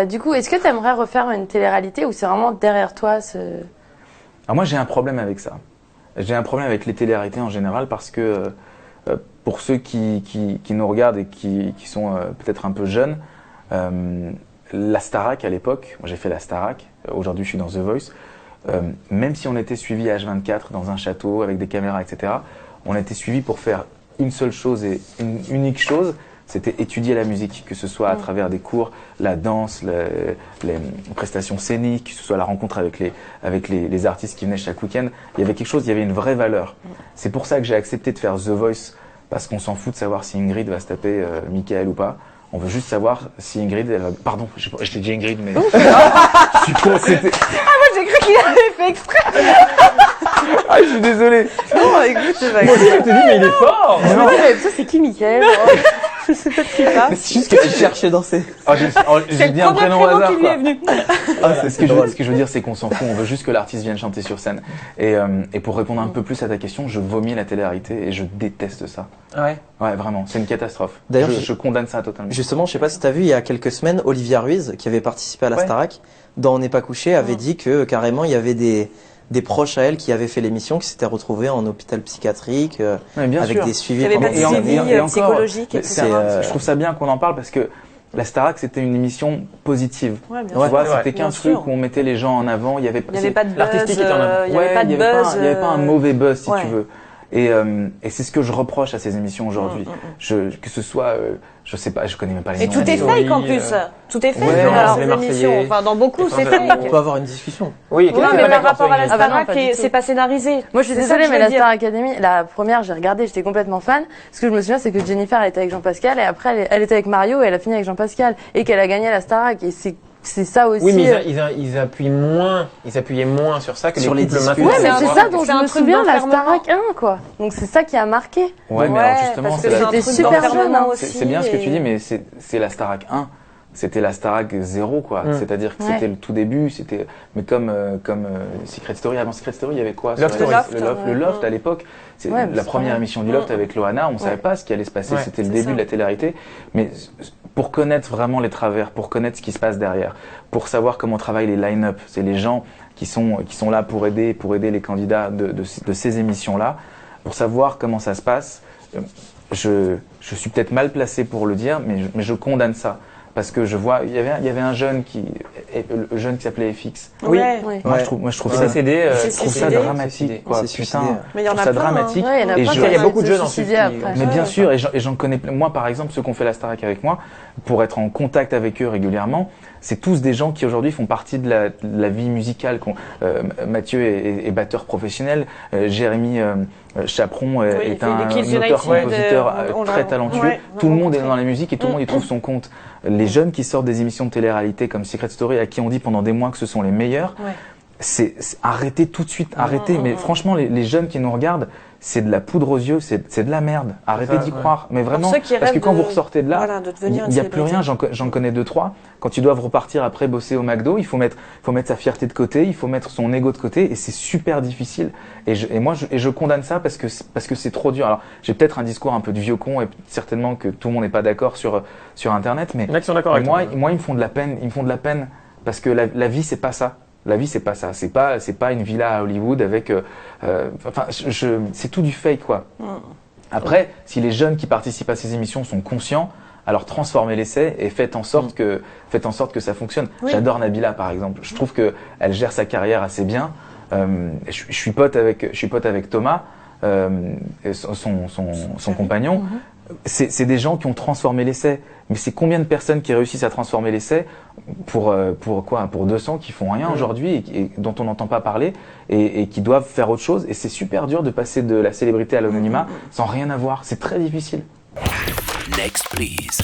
Du coup, est-ce que tu aimerais refaire une télé-réalité ou c'est vraiment derrière toi Alors moi, j'ai un problème avec ça. J'ai un problème avec les télé-réalités en général parce que pour ceux qui nous regardent et qui sont peut-être un peu jeunes, la Starac à l'époque, moi j'ai fait la Starac, aujourd'hui je suis dans The Voice, même si on était suivi H24 dans un château avec des caméras, etc., on était suivi pour faire une seule chose et une unique chose, c'était étudier la musique, que ce soit à travers des cours, la danse, les prestations scéniques, que ce soit la rencontre avec les artistes qui venaient chaque week-end. Il y avait quelque chose, il y avait une vraie valeur. C'est pour ça que j'ai accepté de faire The Voice, parce qu'on s'en fout de savoir si Ingrid va se taper Michael ou pas. On veut juste savoir si Ingrid, pardon, je t'ai dit Ingrid, mais je suis con, c'était... Moi j'ai cru qu'il avait fait exprès. Ah, je suis désolé. Non, écoute, c'est pas Moi aussi, je te dis, mais il est fort. Je me dis, mais ça c'est qui Mickaël? Je sais pas de qui il parle. C'est juste que je cherchais danser. J'ai dit un prénom au hasard, qui lui quoi. est venu. Ce que je veux dire, c'est qu'on s'en fout. On veut juste que l'artiste vienne chanter sur scène. Et pour répondre un peu plus à ta question, je vomis la télé-réalité et je déteste ça. Ouais. Ouais, vraiment, c'est une catastrophe. D'ailleurs, je condamne ça totalement. Justement, je sais pas si t'as vu, il y a quelques semaines, Olivia Ruiz, qui avait participé à la Starac, dans On n'est pas couché, avait dit que carrément il y avait des proches à elle qui avaient fait l'émission, qui s'étaient retrouvés en hôpital psychiatrique, avec sûr. des suivis. Il y avait pas de Et suivi encore, psychologique, etc. je trouve ça bien qu'on en parle parce que la Starac, c'était une émission positive. Ouais, bien Tu sûr. vois, c'était qu'un bien truc sûr. où on mettait les gens en avant. Il y avait Il n'y avait pas de buzz. l'artistique était en avant. Il n'y avait pas de buzz. Il n'y avait pas un mauvais buzz, si ouais. tu veux. Et c'est ce que je reproche à ces émissions aujourd'hui. Que ce soit, je sais pas, je connais même pas les Et noms. tout est fake en plus. Tout est fake Ouais, dans leurs les Marseillais. émissions. Enfin, dans beaucoup, c'est On fake. peut avoir une discussion. Oui, Non, mais par rapport à la Ah bah non, Starac, pas du tout. c'est pas scénarisé. Moi, je suis C'est ça désolée, que je mais veux la dire. Star Academy, la première, j'ai regardé, j'étais complètement fan. Ce que je me souviens, c'est que Jennifer, elle était avec Jean-Pascal, et après, elle était avec Mario, et elle a fini avec Jean-Pascal, et qu'elle a gagné la Starac. Et c'est ça aussi. Oui, mais ils appuyaient moins sur ça que Sur les les couples disputes. maintenant. Ouais, mais c'est ça dont c'est je un me truc souviens, la d'enfermement. Starac 1, quoi. Donc c'est ça qui a marqué. Ouais, mais alors justement, parce que c'est c'est un J'étais truc super d'enfermement jeune, hein. aussi, c'est bien ce que tu et- dis, mais c'est la Starac 1. C'était la Starac 0, quoi. C'est-à-dire que Ouais. c'était le tout début, c'était, mais comme Secret Story. Avant Secret Story, il y avait quoi? Love sur Story. le Loft à l'époque. C'est Ouais, mais la c'est première vrai. émission du Loft avec Loana, on savait pas ce qui allait se passer. Ouais, C'était le c'est début ça. de la télé-réalité. Mais pour connaître vraiment les travers, pour connaître ce qui se passe derrière, pour savoir comment travaillent les line-up, c'est les gens qui sont là pour aider les candidats de ces émissions-là, pour savoir comment ça se passe. Je suis peut-être mal placé pour le dire, mais je condamne ça. Parce que je vois, il y avait un jeune qui s'appelait FX. Oui. Ouais. Ouais. Moi, je trouve C'est ça, cédé. C'est je trouve ça suicidé. dramatique, quoi. C'est suicidé. Putain, Mais il y en je a trouve ça plein, hein. dramatique. Ouais, il y en a Et plein je- qui il y a ont beaucoup de été jeunes ensuite suicidés qui- après. Mais bien Ouais. sûr, et j'en connais plein. Moi, par exemple, ceux qui ont fait la Starac avec moi, pour être en contact avec eux régulièrement, c'est tous des gens qui aujourd'hui font partie de la vie musicale. Mathieu est batteur professionnel, Jérémy Chaperon Oui, est il fait un les Kids auteur-compositeur United, on l'a- très talentueux. ouais, Tout le monde est rencontré. dans la musique et tout le monde y trouve son compte. Les jeunes qui sortent des émissions de télé-réalité comme Secret Story, à qui on dit pendant des mois que ce sont les meilleurs, Ouais. c'est arrêtez tout de suite, arrêtez. Mais franchement, les jeunes qui nous regardent, c'est de la poudre aux yeux, c'est de la merde. Arrêtez ça, d'y ouais. croire. Mais vraiment, ceux qui parce que rêvent quand de- vous ressortez de là, voilà, de devenir il n'y a une plus rien. J'en connais deux, trois. Quand ils doivent repartir après bosser au McDo, il faut mettre sa fierté de côté, il faut mettre son ego de côté, et c'est super difficile. Et je condamne ça parce que c'est trop dur. Alors, j'ai peut-être un discours un peu de vieux con, et certainement que tout le monde n'est pas d'accord sur Internet, mais Il y en a qui sont d'accord avec moi, toi. moi, ils me font de la peine. Ils me font de la peine parce que la vie, c'est pas ça. La vie, c'est pas ça. C'est pas une villa à Hollywood avec. C'est tout du fake, quoi. Après, si les jeunes qui participent à ces émissions sont conscients, alors transformez l'essai et faites en sorte que ça fonctionne. Oui. J'adore Nabila, par exemple. Je trouve que elle gère sa carrière assez bien. Je suis pote avec Thomas, et son compagnon. C'est des gens qui ont transformé l'essai. Mais c'est combien de personnes qui réussissent à transformer l'essai pour 200 qui font rien aujourd'hui et dont on n'entend pas parler et qui doivent faire autre chose. Et c'est super dur de passer de la célébrité à l'anonymat sans rien avoir. C'est très difficile. Next, please.